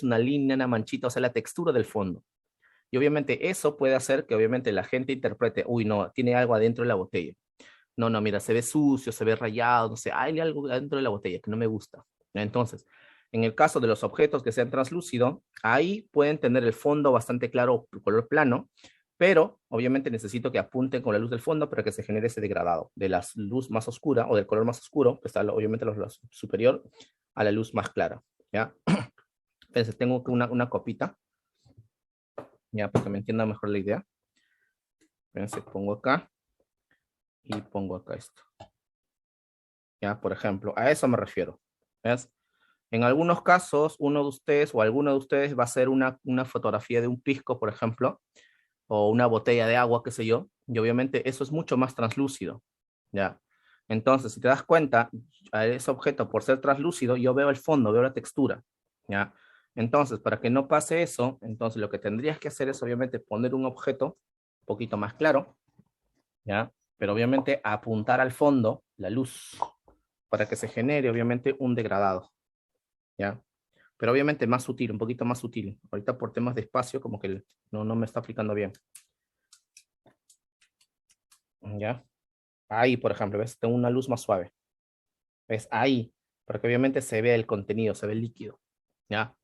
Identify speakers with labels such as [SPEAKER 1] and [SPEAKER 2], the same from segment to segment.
[SPEAKER 1] una línea, una manchita, o sea, la textura del fondo. Y obviamente eso puede hacer que obviamente la gente interprete, uy, no, tiene algo adentro de la botella. No, no, mira, se ve sucio, se ve rayado, no sé, hay algo adentro de la botella que no me gusta. Entonces, en el caso de los objetos que sean translúcidos, ahí pueden tener el fondo bastante claro, color plano, pero obviamente necesito que apunten con la luz del fondo para que se genere ese degradado de la luz más oscura o del color más oscuro, que está obviamente la superior, a la luz más clara, ¿ya? Entonces tengo una copita, ya, para que me entienda mejor la idea. Entonces pongo acá y pongo acá esto. Ya, por ejemplo, a eso me refiero. ¿Ves? En algunos casos, uno de ustedes o alguno de ustedes va a hacer una fotografía de un pisco, por ejemplo, o una botella de agua, qué sé yo, y obviamente eso es mucho más translúcido, ¿ya? Entonces, si te das cuenta, a ese objeto, por ser translúcido, yo veo el fondo, veo la textura, ¿ya? Entonces, para que no pase eso, entonces lo que tendrías que hacer es obviamente poner un objeto un poquito más claro, ¿ya? Pero obviamente apuntar al fondo la luz para que se genere obviamente un degradado, ¿ya? Pero obviamente más sutil, un poquito más sutil. Ahorita por temas de espacio como que no me está aplicando bien, ¿ya? Ahí, por ejemplo, ¿ves? Tengo una luz más suave. ¿Ves? Ahí, porque obviamente se ve el contenido, se ve el líquido, ¿ya?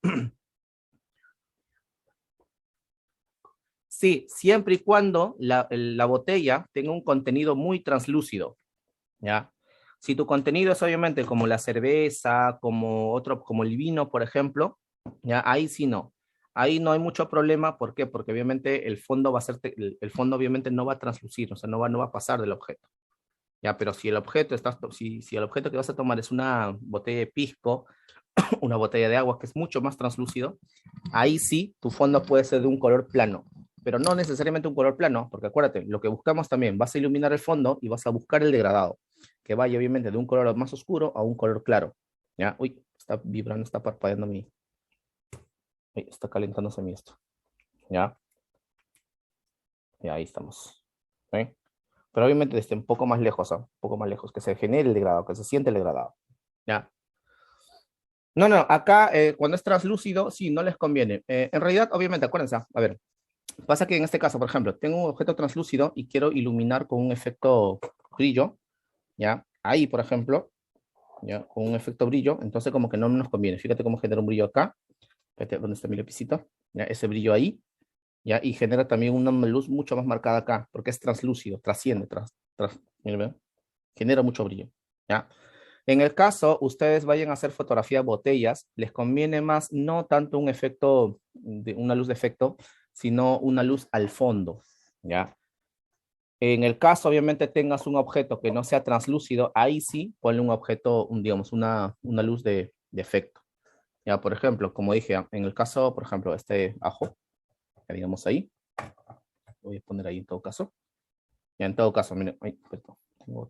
[SPEAKER 1] Sí, siempre y cuando la botella tenga un contenido muy translúcido, ¿ya? Si tu contenido es obviamente como la cerveza, como otro, como el vino, por ejemplo, ya ahí sí no. Ahí no hay mucho problema, ¿por qué? Porque obviamente el fondo va a ser, el fondo obviamente no va a translucir, o sea, no va a pasar del objeto. Ya, pero si el objeto si el objeto que vas a tomar es una botella de pisco, una botella de agua que es mucho más translúcido, ahí sí tu fondo puede ser de un color plano, pero no necesariamente un color plano, porque acuérdate, lo que buscamos también, vas a iluminar el fondo y vas a buscar el degradado, que vaya obviamente de un color más oscuro a un color claro. ¿Ya? Uy, está vibrando, está parpadeando está calentándose mi esto. ¿Ya? Y ahí estamos. ¿Sí? Pero obviamente desde un poco más lejos, ¿ah? Un poco más lejos, que se genere el degradado, que se siente el degradado. ¿Ya? No, no, acá cuando es translúcido, sí, no les conviene. En realidad, obviamente, acuérdense, a ver, pasa que en este caso, por ejemplo, tengo un objeto translúcido y quiero iluminar con un efecto brillo, ¿ya? Ahí, por ejemplo, ¿ya? Con un efecto brillo, entonces como que no nos conviene. Fíjate cómo genera un brillo acá. Fíjate dónde está mi lapicito, ¿ya? Ese brillo ahí, ¿ya? Y genera también una luz mucho más marcada acá, porque es translúcido, trasciende, mira, genera mucho brillo, ¿ya? En el caso, ustedes vayan a hacer fotografía de botellas, les conviene más no tanto un efecto, de una luz de efecto, sino una luz al fondo, ¿ya? En el caso, obviamente, tengas un objeto que no sea translúcido, ahí sí ponle un objeto, digamos, una luz de efecto. Ya, por ejemplo, como dije, en el caso, por ejemplo, este ajo, que digamos ahí, voy a poner ahí en todo caso. Ya, en todo caso, miren, ay, perdón, tengo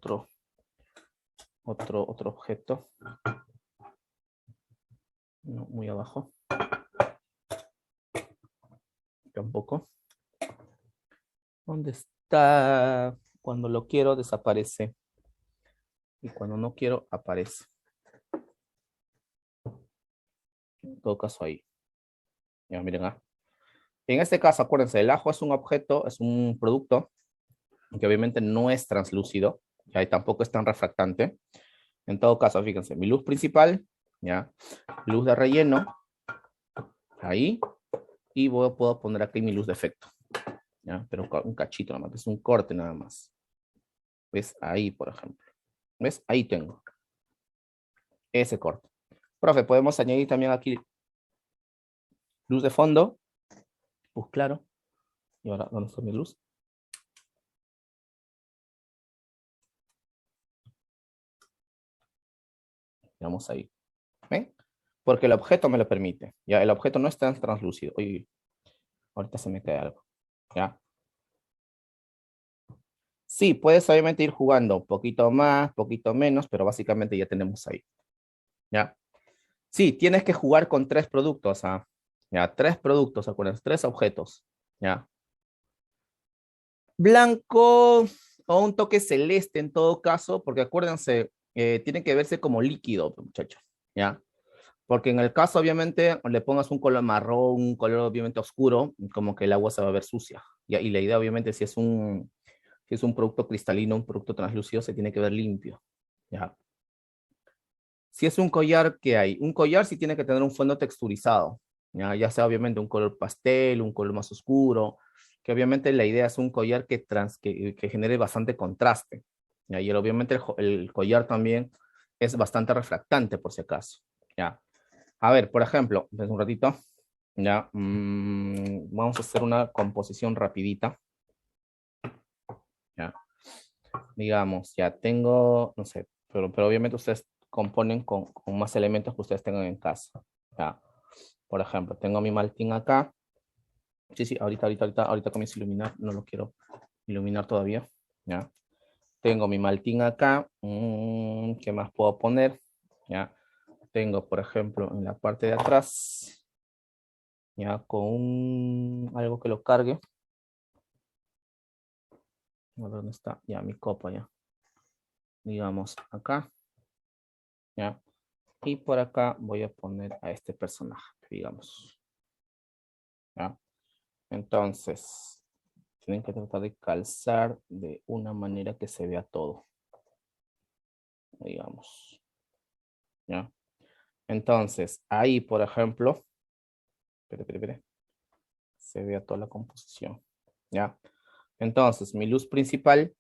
[SPEAKER 1] otro objeto, no, muy abajo, tampoco. ¿Dónde está? Cuando lo quiero, desaparece. Y cuando no quiero, aparece. En todo caso, ahí. Ya, miren, ah. En este caso, acuérdense, el ajo es un objeto, es un producto que obviamente no es translúcido, ya, y tampoco es tan refractante. En todo caso, fíjense, mi luz principal, ya, luz de relleno, ahí, y puedo poner aquí mi luz de efecto, ya, pero un cachito nada más, es un corte nada más. ¿Ves? Ahí, por ejemplo. ¿Ves? Ahí tengo ese corte. Profe, podemos añadir también aquí luz de fondo, pues claro. Y ahora, ¿dónde está mi luz? Vamos ahí. ¿Ven? Porque el objeto me lo permite. Ya, el objeto no es tan translúcido. Oye, ahorita se me cae algo. ¿Ya? Sí, puedes obviamente ir jugando un poquito más, poquito menos, pero básicamente ya tenemos ahí. ¿Ya? Sí, tienes que jugar con tres productos, ¿ah? Ya, tres productos, acuérdense, tres objetos. ¿Ya? Blanco o un toque celeste en todo caso, porque acuérdense, tiene que verse como líquido, muchachos. ¿Ya? Porque en el caso, obviamente, le pongas un color marrón, un color obviamente oscuro, como que el agua se va a ver sucia. ¿Ya? Y la idea, obviamente, si es un producto cristalino, un producto translúcido, se tiene que ver limpio. ¿Ya? Si es un collar, ¿qué hay? Un collar sí tiene que tener un fondo texturizado. Ya sea, obviamente, un color pastel, un color más oscuro, que obviamente la idea es un collar que genere bastante contraste. ¿Ya? Y obviamente el collar también es bastante refractante, por si acaso. ¿Ya? A ver, por ejemplo, desde un ratito, ya, vamos a hacer una composición rapidita, ya, digamos, ya tengo, no sé, pero obviamente ustedes componen con más elementos que ustedes tengan en casa, ya, por ejemplo, tengo mi maltín acá, sí, sí, ahorita comienzo a iluminar, no lo quiero iluminar todavía, ya, tengo mi maltín acá, ¿qué más puedo poner? Ya, tengo, por ejemplo, en la parte de atrás, ya, con algo que lo cargue. A ver dónde está. Ya, mi copa ya. Digamos, acá. Ya. Y por acá voy a poner a este personaje, digamos. Ya. Entonces, tienen que tratar de calzar de una manera que se vea todo. Digamos. Ya. Entonces, ahí, por ejemplo, espere, se vea toda la composición. Ya. Entonces, mi luz principal,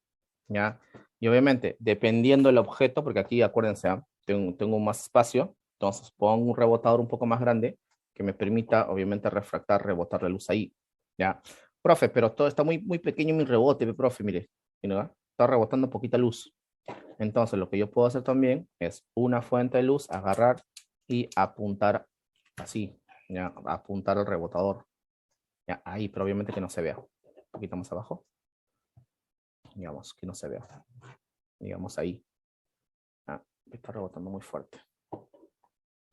[SPEAKER 1] ¿ya? Y obviamente, dependiendo del objeto, porque aquí, acuérdense, ¿ah? Tengo más espacio, entonces pongo un rebotador un poco más grande que me permita, obviamente, refractar, rebotar la luz ahí, ¿ya? Profe, pero todo está muy pequeño mi rebote, profe, mire, ¿no? Está rebotando poquita luz. Entonces, lo que yo puedo hacer también es una fuente de luz, agarrar y apuntar así, ¿ya? Apuntar al rebotador, ¿ya? Ahí, pero obviamente que no se vea. Un poquito más abajo, digamos, que no se vea. Digamos ahí. Ah, está rebotando muy fuerte.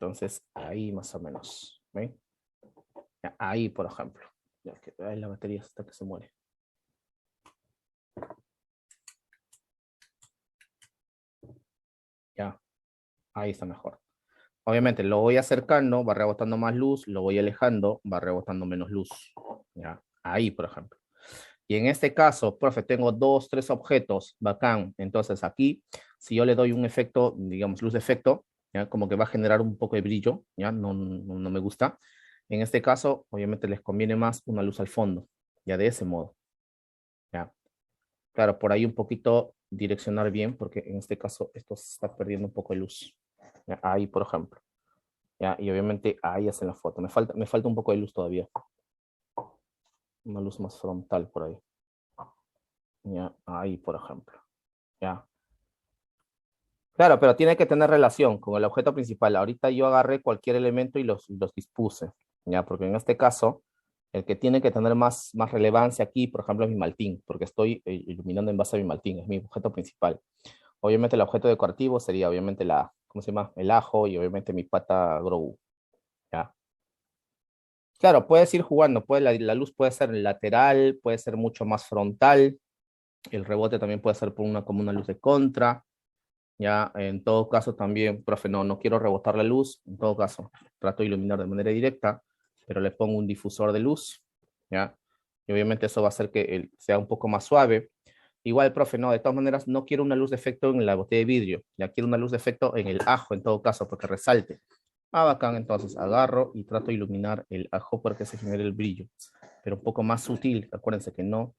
[SPEAKER 1] Entonces, ahí más o menos. ¿Ven? Ya, ahí, por ejemplo. Ya que ahí la batería hasta que se muere. Ya, ahí está mejor. Obviamente, lo voy acercando, va rebotando más luz, lo voy alejando, va rebotando menos luz. Ya, ahí, por ejemplo. Y en este caso, profe, tengo dos, tres objetos, bacán. Entonces aquí, si yo le doy un efecto, digamos, luz de efecto, ¿ya? Como que va a generar un poco de brillo, ¿ya? No me gusta. En este caso, obviamente les conviene más una luz al fondo, ya de ese modo, ¿ya? Claro, por ahí un poquito direccionar bien, porque en este caso esto se está perdiendo un poco de luz. ¿Ya? Ahí, por ejemplo, ¿ya? Y obviamente ahí hacen la foto. Me falta un poco de luz todavía. Una luz más frontal por ahí. ¿Ya? Ahí, por ejemplo. ¿Ya? Claro, pero tiene que tener relación con el objeto principal. Ahorita yo agarré cualquier elemento y los dispuse, ¿ya? Porque en este caso, el que tiene que tener más relevancia aquí, por ejemplo, es mi maltín, porque estoy iluminando en base a mi maltín, es mi objeto principal. Obviamente el objeto decorativo sería obviamente ¿cómo se llama? El ajo y obviamente mi pata Grogu, ¿ya? Claro, puedes ir jugando, la luz puede ser lateral, puede ser mucho más frontal, el rebote también puede ser como una luz de contra. Ya, en todo caso también, profe, no quiero rebotar la luz, en todo caso, trato de iluminar de manera directa, pero le pongo un difusor de luz, ¿ya? Y obviamente eso va a hacer que sea un poco más suave. Igual, profe, no, de todas maneras, no quiero una luz de efecto en la botella de vidrio, ya quiero una luz de efecto en el ajo, en todo caso, porque resalte. Ah, bacán, entonces agarro y trato de iluminar el ajo para que se genere el brillo, pero un poco más sutil, acuérdense que no,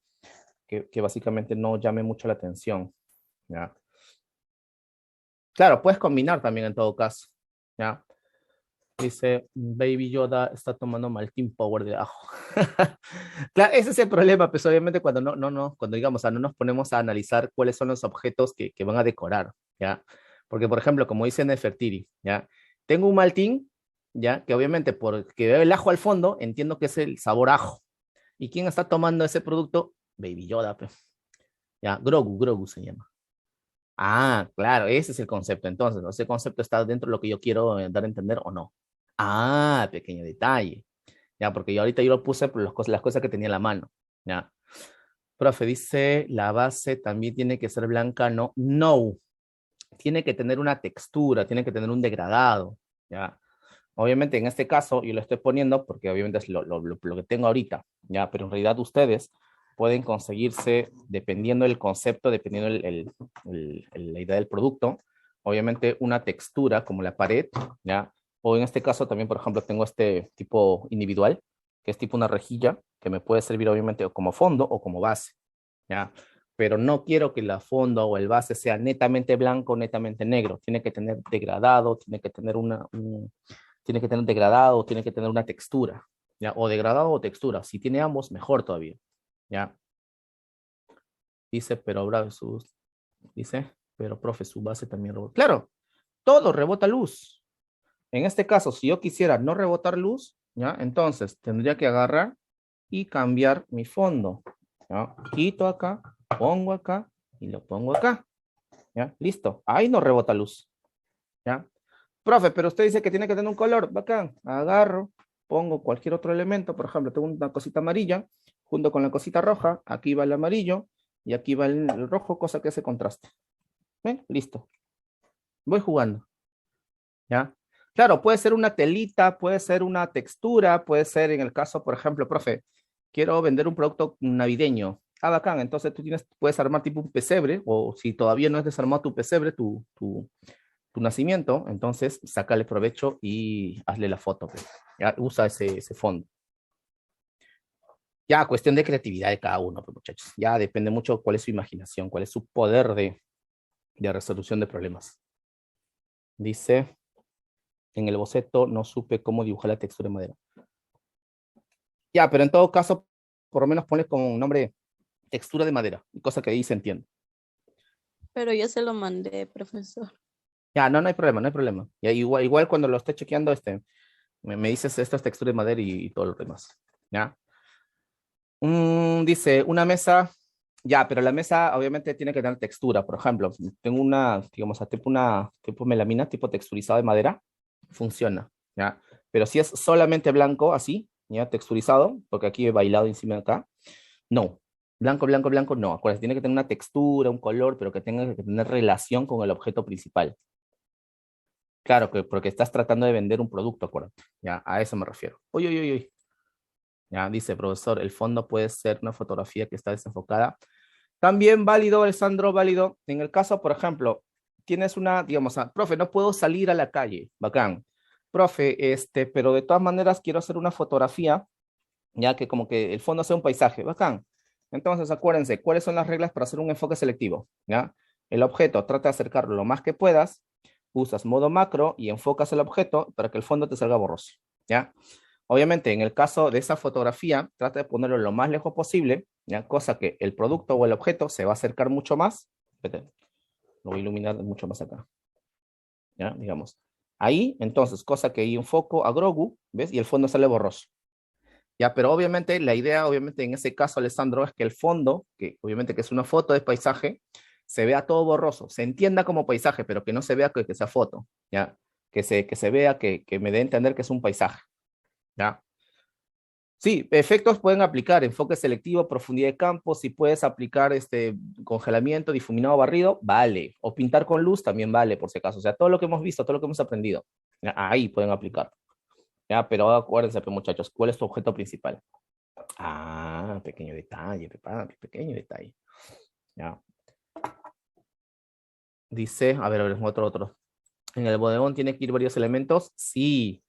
[SPEAKER 1] que básicamente no llame mucho la atención, ¿ya? Claro, puedes combinar también en todo caso. ¿Ya? Dice, Baby Yoda está tomando Maltin Power de ajo. Claro, ese es el problema, pues obviamente cuando cuando digamos, no nos ponemos a analizar cuáles son los objetos que van a decorar, ¿ya? Porque, por ejemplo, como dice Nefertiti, ¿ya? Tengo un Maltín, ¿ya? Que obviamente porque veo el ajo al fondo, entiendo que es el sabor ajo. ¿Y quién está tomando ese producto? Baby Yoda, pues. ¿Ya? Grogu se llama. Ah, claro, ese es el concepto. Entonces, ¿no? Ese concepto está dentro de lo que yo quiero dar a entender o no. Ah, pequeño detalle. Ya, porque yo lo puse por las cosas que tenía en la mano. Ya. Profe, dice, la base también tiene que ser blanca, no. No, tiene que tener una textura, tiene que tener un degradado. Ya. Obviamente en este caso yo lo estoy poniendo porque obviamente es lo que tengo ahorita, ¿ya? Pero en realidad ustedes pueden conseguirse, dependiendo del concepto, dependiendo la idea del producto, obviamente una textura como la pared, ¿ya? O en este caso también, por ejemplo, tengo este tipo individual, que es tipo una rejilla, que me puede servir obviamente o como fondo o como base, ¿ya? Pero no quiero que la fondo o el base sea netamente blanco, netamente negro. Tiene que tener degradado, tiene que tener degradado, tiene que tener una textura, ¿ya? O degradado o textura. Si tiene ambos, mejor todavía, ¿ya? Dice, pero bravo, dice, pero profe, su base también rebota. Claro, todo rebota luz. En este caso, si yo quisiera no rebotar luz, ¿ya? Entonces tendría que agarrar y cambiar mi fondo, ¿ya? Quito acá, pongo acá y lo pongo acá, ¿ya? Listo. Ahí no rebota luz, ¿ya? Profe, pero usted dice que tiene que tener un color, bacán. Agarro, pongo cualquier otro elemento, por ejemplo, tengo una cosita amarilla, junto con la cosita roja, aquí va el amarillo y aquí va el rojo, cosa que hace contraste. ¿Ven? Listo. Voy jugando, ¿ya? Claro, puede ser una telita, puede ser una textura, puede ser en el caso, por ejemplo, profe, quiero vender un producto navideño. Ah, bacán, entonces puedes armar tipo un pesebre, o si todavía no es desarmado tu pesebre, tu nacimiento, entonces sácale provecho y hazle la foto, pues. Ya, usa ese fondo. Ya, cuestión de creatividad de cada uno, pues, muchachos. Ya depende mucho cuál es su imaginación, cuál es su poder de resolución de problemas. Dice, en el boceto no supe cómo dibujar la textura de madera. Ya, pero en todo caso, por lo menos ponle como un nombre textura de madera, cosa que ahí se entiende.
[SPEAKER 2] Pero ya se lo mandé, profesor.
[SPEAKER 1] Ya, no, no hay problema, no hay problema. Ya, igual cuando lo esté chequeando, me dices esta es textura de madera y todo lo demás. ¿Ya? Dice, una mesa, ya, pero la mesa obviamente tiene que tener textura. Por ejemplo, tengo digamos, tipo melamina, tipo texturizado de madera, funciona, ¿ya? Pero si es solamente blanco, así, ¿ya? Texturizado, porque aquí he bailado encima de acá, no. Blanco, blanco, blanco, no. Acuérdense, tiene que tener una textura, un color, pero que tenga que tener relación con el objeto principal. Claro, porque estás tratando de vender un producto, acuérdate. Ya, a eso me refiero. Uy, uy, uy, uy. Ya, dice profesor, el fondo puede ser una fotografía que está desenfocada. También válido, Alessandro, válido. En el caso, por ejemplo, tienes digamos, profe, no puedo salir a la calle, bacán. Profe, pero de todas maneras quiero hacer una fotografía, ya que como que el fondo sea un paisaje, bacán. Entonces, acuérdense, ¿cuáles son las reglas para hacer un enfoque selectivo? ¿Ya? El objeto, trata de acercarlo lo más que puedas, usas modo macro y enfocas el objeto para que el fondo te salga borroso, ¿ya? Obviamente, en el caso de esa fotografía, trata de ponerlo lo más lejos posible, ¿ya? Cosa que el producto o el objeto se va a acercar mucho más. Espérate, lo voy a iluminar mucho más acá, ¿ya? Digamos. Ahí, entonces, cosa que ahí enfoco a Grogu, ¿ves? Y el fondo sale borroso. Ya, pero obviamente la idea, obviamente en ese caso, Alessandro, es que el fondo, que obviamente que es una foto de paisaje, se vea todo borroso, se entienda como paisaje, pero que no se vea que sea foto, ¿ya? Que se vea, que me dé a entender que es un paisaje, ¿ya? Sí, efectos pueden aplicar, enfoque selectivo, profundidad de campo, si puedes aplicar congelamiento, difuminado, barrido, vale. O pintar con luz también vale, por si acaso. O sea, todo lo que hemos visto, todo lo que hemos aprendido, ¿ya? Ahí pueden aplicar. ¿Ya? Pero acuérdense, pues, muchachos, ¿cuál es tu objeto principal? Ah, pequeño detalle, pequeño detalle. ¿Ya? Dice, a ver, otro. ¿En el bodegón tiene que ir varios elementos? Sí.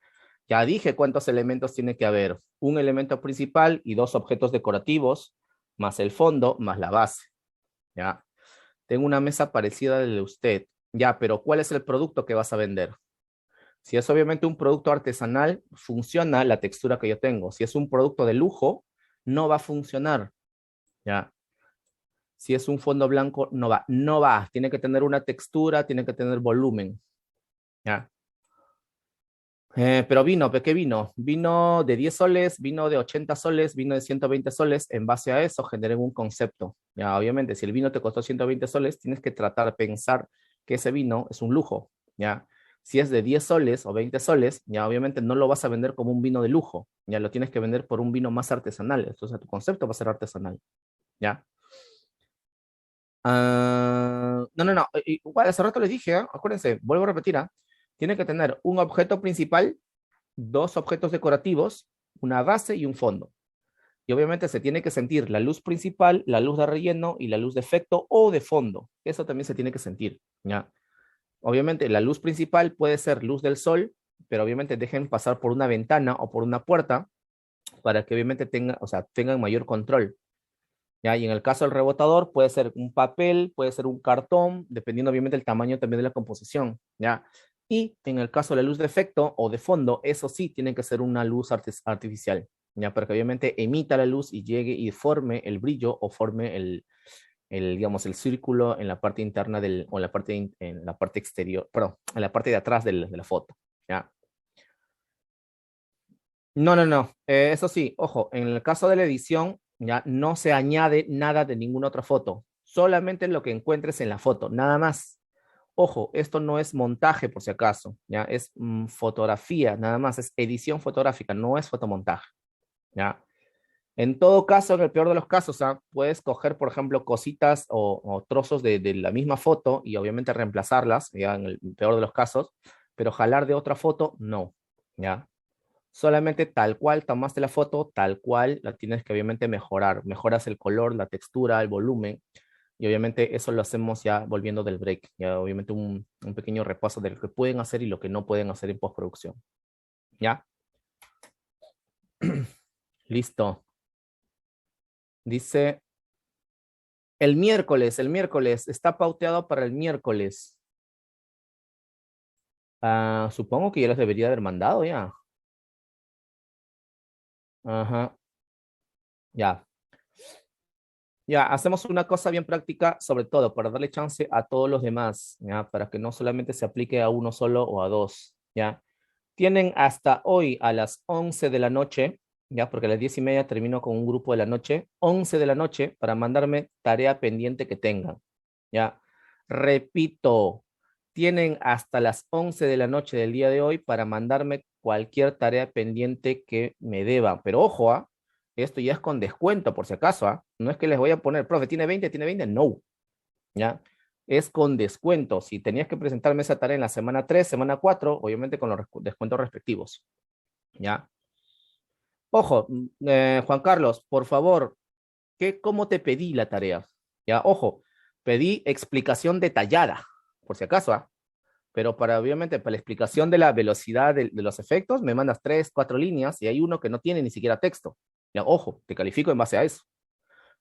[SPEAKER 1] Ya dije cuántos elementos tiene que haber. Un elemento principal y dos objetos decorativos, más el fondo, más la base. ¿Ya? Tengo una mesa parecida a la de usted. Ya, pero ¿cuál es el producto que vas a vender? Si es obviamente un producto artesanal, funciona la textura que yo tengo. Si es un producto de lujo, no va a funcionar. ¿Ya? Si es un fondo blanco, no va. No va. Tiene que tener una textura, tiene que tener volumen. ¿Ya? Pero vino, ¿qué vino? Vino de 10 soles, vino de 80 soles, vino de 120 soles. En base a eso generé un concepto. Ya, obviamente, si el vino te costó 120 soles, tienes que tratar de pensar que ese vino es un lujo. Ya, si es de 10 soles o 20 soles, ya obviamente no lo vas a vender como un vino de lujo. Ya lo tienes que vender por un vino más artesanal. Entonces, tu concepto va a ser artesanal. Ya. No, no, no. Igual hace rato les dije, acuérdense, vuelvo a repetir, tiene que tener un objeto principal dos objetos decorativos, una base y un fondo. Y obviamente se tiene que sentir la luz principal, la luz de relleno y la luz de efecto o de fondo. Eso también se tiene que sentir, ¿ya? Obviamente la luz principal puede ser luz del sol, pero obviamente dejen pasar por una ventana o por una puerta para que obviamente tengan, o sea, tengan mayor control. ¿Ya? Y en el caso del rebotador puede ser un papel, puede ser un cartón, dependiendo obviamente del tamaño también de la composición. ¿Ya? Y en el caso de la luz de efecto o de fondo, eso sí tiene que ser una luz artificial, ¿ya? Para que obviamente emita la luz y llegue y forme el brillo o forme digamos, el círculo en la parte interna o en la parte exterior, perdón, en la parte de atrás de la foto. ¿Ya? No, no, no. Eso sí, ojo, en el caso de la edición, ya no se añade nada de ninguna otra foto, solamente lo que encuentres en la foto, nada más. Ojo, esto no es montaje por si acaso, ya es fotografía, nada más, es edición fotográfica, no es fotomontaje, ya. En todo caso, en el peor de los casos, ¿ah? Puedes coger, por ejemplo, cositas o trozos de la misma foto y obviamente reemplazarlas, ya en el peor de los casos, pero jalar de otra foto, no, ya. Solamente tal cual tomaste la foto, tal cual la tienes que obviamente mejorar. Mejoras el color, la textura, el volumen. Y obviamente eso lo hacemos ya volviendo del break. Ya obviamente un pequeño repaso de lo que pueden hacer y lo que no pueden hacer en postproducción. ¿Ya? Listo. Dice, el miércoles, está pauteado para el miércoles. Ah, supongo que ya les debería haber mandado ya. Ajá, ya. Ya, hacemos una cosa bien práctica, sobre todo para darle chance a todos los demás, ¿ya? Para que no solamente se aplique a uno solo o a dos, ¿ya? Tienen hasta hoy a las 11 de la noche, ¿ya? Porque a las 10:30 termino con un grupo de la noche, 11 de la noche para mandarme tarea pendiente que tengan, ¿ya? Repito, tienen hasta las 11 de la noche del día de hoy para mandarme cualquier tarea pendiente que me deban, pero ojo, ¿ah? Esto ya es con descuento, por si acaso, ¿ah? No es que les voy a poner, profe, tiene 20, no, ¿ya? Es con descuento. Si tenías que presentarme esa tarea en la semana 3, semana 4, obviamente con los descuentos respectivos, ¿ya? Ojo, Juan Carlos, por favor, ¿cómo te pedí la tarea? ¿Ya? Ojo, pedí explicación detallada, por si acaso, ¿ah? Pero obviamente, para la explicación de la velocidad de los efectos, me mandas 3, 4 líneas y hay uno que no tiene ni siquiera texto. Ya, ojo, te califico en base a eso.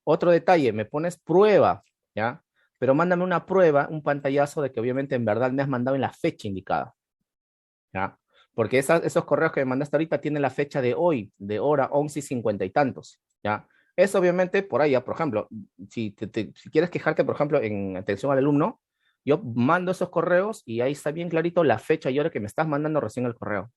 [SPEAKER 1] Otro detalle, me pones prueba, ¿ya? Pero mándame una prueba, un pantallazo de que obviamente en verdad me has mandado en la fecha indicada, ¿ya? Porque esos correos que me mandaste ahorita tienen la fecha de hoy, de hora 11:50 y tantos, ¿ya? Eso obviamente por ahí, por ejemplo, si quieres quejarte, por ejemplo, en atención al alumno, yo mando esos correos y ahí está bien clarito la fecha y hora que me estás mandando recién el correo.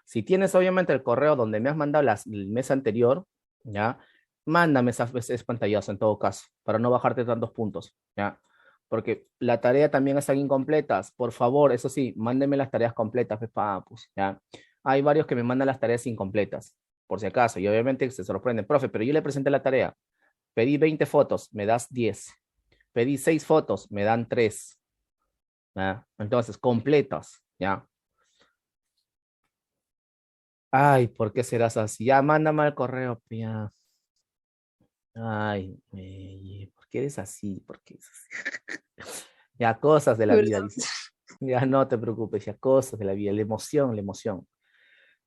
[SPEAKER 1] Si tienes obviamente el correo donde me has mandado el mes anterior, ¿ya? Mándame ese pantallazo en todo caso, para no bajarte tantos puntos, ¿ya? Porque la tarea también están incompletas. Por favor, eso sí, mándenme las tareas completas, pues, papus, ¿ya? Hay varios que me mandan las tareas incompletas, por si acaso, y obviamente se sorprenden, profe, pero yo le presenté la tarea, pedí 20 fotos, me das 10, pedí 6 fotos, me dan 3, ¿ya? Entonces, completas, ¿ya? Ay, ¿por qué serás así? Ya, mándame el correo, ya. Ay, ¿por qué eres así? ¿Por qué eres así? Ya, cosas de la vida,
[SPEAKER 2] ¿Verdad?
[SPEAKER 1] dice. Ya no te preocupes, ya cosas de la vida, la emoción, la emoción.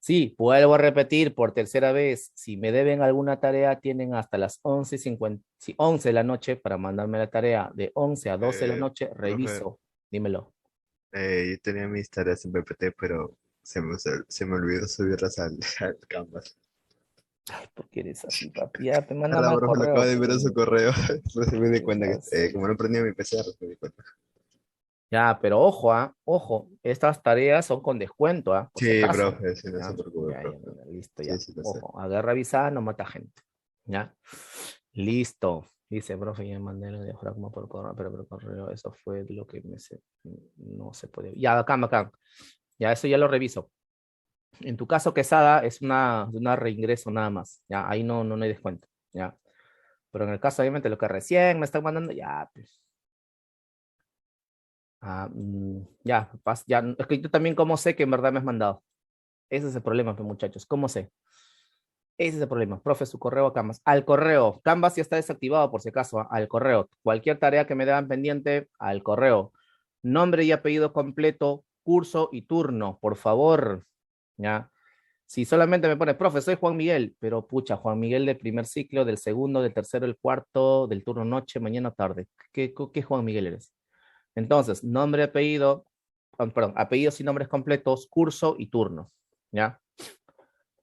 [SPEAKER 1] Sí, vuelvo a repetir por tercera vez, si me deben alguna tarea, tienen hasta las 11:50, sí, 11 de la noche para mandarme la tarea. De 11 a 12 de la noche,
[SPEAKER 3] Profe,
[SPEAKER 1] reviso. Dímelo.
[SPEAKER 3] yo tenía mis tareas en PPT, pero se me olvidó subirlas al Canvas.
[SPEAKER 1] Ay, ¿por qué eres así, papi? Ya, te manda
[SPEAKER 3] Ahora,
[SPEAKER 1] mal
[SPEAKER 3] profe, lo acabo
[SPEAKER 1] correo,
[SPEAKER 3] de ver en su
[SPEAKER 1] pues.
[SPEAKER 3] correo. Recién me di
[SPEAKER 1] ¿Qué
[SPEAKER 3] cuenta que,
[SPEAKER 1] así?
[SPEAKER 3] como no prendía mi PC, recién me di cuenta.
[SPEAKER 1] Ya, pero ojo, ojo, estas tareas son con descuento, por si
[SPEAKER 3] Sí,
[SPEAKER 1] acaso.
[SPEAKER 3] profe, sí, no se
[SPEAKER 1] Ya,
[SPEAKER 3] preocupe,
[SPEAKER 1] ya, ya,
[SPEAKER 3] profe.
[SPEAKER 1] mira, listo,
[SPEAKER 3] Sí,
[SPEAKER 1] ya.
[SPEAKER 3] sí, lo sé.
[SPEAKER 1] Ojo, agarra avisada, no mata gente. Ya, listo. Dice, profe, ya mandé el diafragma por correo, pero por correo, eso fue lo que no se puede. Ya, acá, acá. Ya, eso ya lo reviso. En tu caso, Quesada, es una reingreso nada más. Ya, ahí no hay descuento. Ya. Pero en el caso, obviamente, lo que recién me están mandando, ya, pues. Ya, ya, es que yo también como sé que en verdad me has mandado. Ese es el problema, pues, muchachos. ¿Cómo sé? Ese es el problema. Profe, su correo a Canvas. Al correo. Canvas ya está desactivado por si acaso. Al correo. Cualquier tarea que me deban pendiente, al correo. Nombre y apellido completo, curso y turno, por favor. ¿Ya? Si solamente me pone, profe, soy Juan Miguel, pero pucha, Juan Miguel del primer ciclo, del segundo, del tercero, del cuarto, del turno noche, mañana o tarde. ¿Qué Juan Miguel eres? Entonces, nombre, apellido, perdón, apellidos y nombres completos, curso y turno. ¿Ya?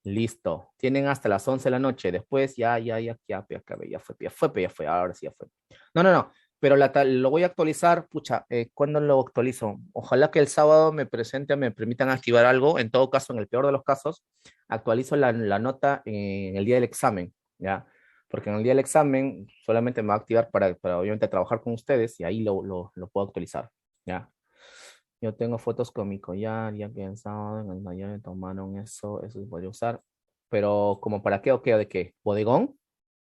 [SPEAKER 1] Listo. Tienen hasta las 11 de la noche. Después ya fue. Ahora sí ya fue. No. Pero lo voy a actualizar. Pucha, ¿cuándo lo actualizo? Ojalá que el sábado me permitan activar algo. En todo caso, en el peor de los casos, actualizo la nota en el día del examen. ¿Ya? Porque en el día del examen solamente me va a activar para obviamente trabajar con ustedes y ahí lo puedo actualizar. ¿Ya? Yo tengo fotos con mi collar, ya que el sábado en el mayor me tomaron eso voy a usar. Pero, ¿como para qué o qué o de qué? ¿Bodegón?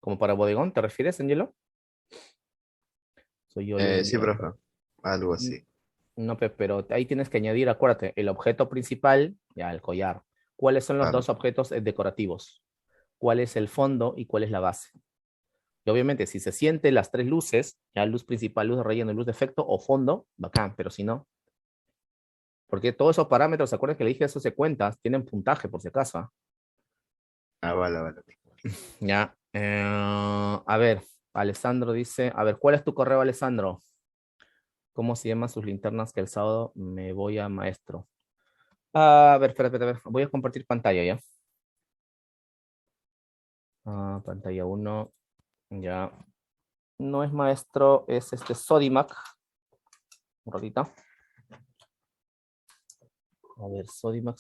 [SPEAKER 1] ¿Como para bodegón? ¿Te refieres, Angelo? Soy yo,
[SPEAKER 3] Sí,
[SPEAKER 1] Leandro.
[SPEAKER 3] profe. Algo
[SPEAKER 1] Mm,
[SPEAKER 3] así.
[SPEAKER 1] No, pero ahí tienes que añadir, acuérdate, el objeto principal, ya, el collar. ¿Cuáles son los
[SPEAKER 3] Vale.
[SPEAKER 1] dos objetos decorativos? ¿Cuál es el fondo y cuál es la base? Y obviamente, si se siente las tres luces, ya luz principal, luz de relleno, luz de efecto o fondo, bacán, pero si no, porque todos esos parámetros, ¿se acuerdan que le dije eso se cuentas? Tienen puntaje, por si acaso. ¿Ah?
[SPEAKER 3] Vale.
[SPEAKER 1] Ya. A ver, Alessandro dice, a ver, ¿cuál es tu correo, Alessandro? ¿Cómo se llaman sus linternas que el sábado me voy a maestro? A ver, espera, a ver. Voy a compartir pantalla ya. Pantalla uno, ya. No es maestro, es este Sodimac. Un ratito. A ver, Sodimac.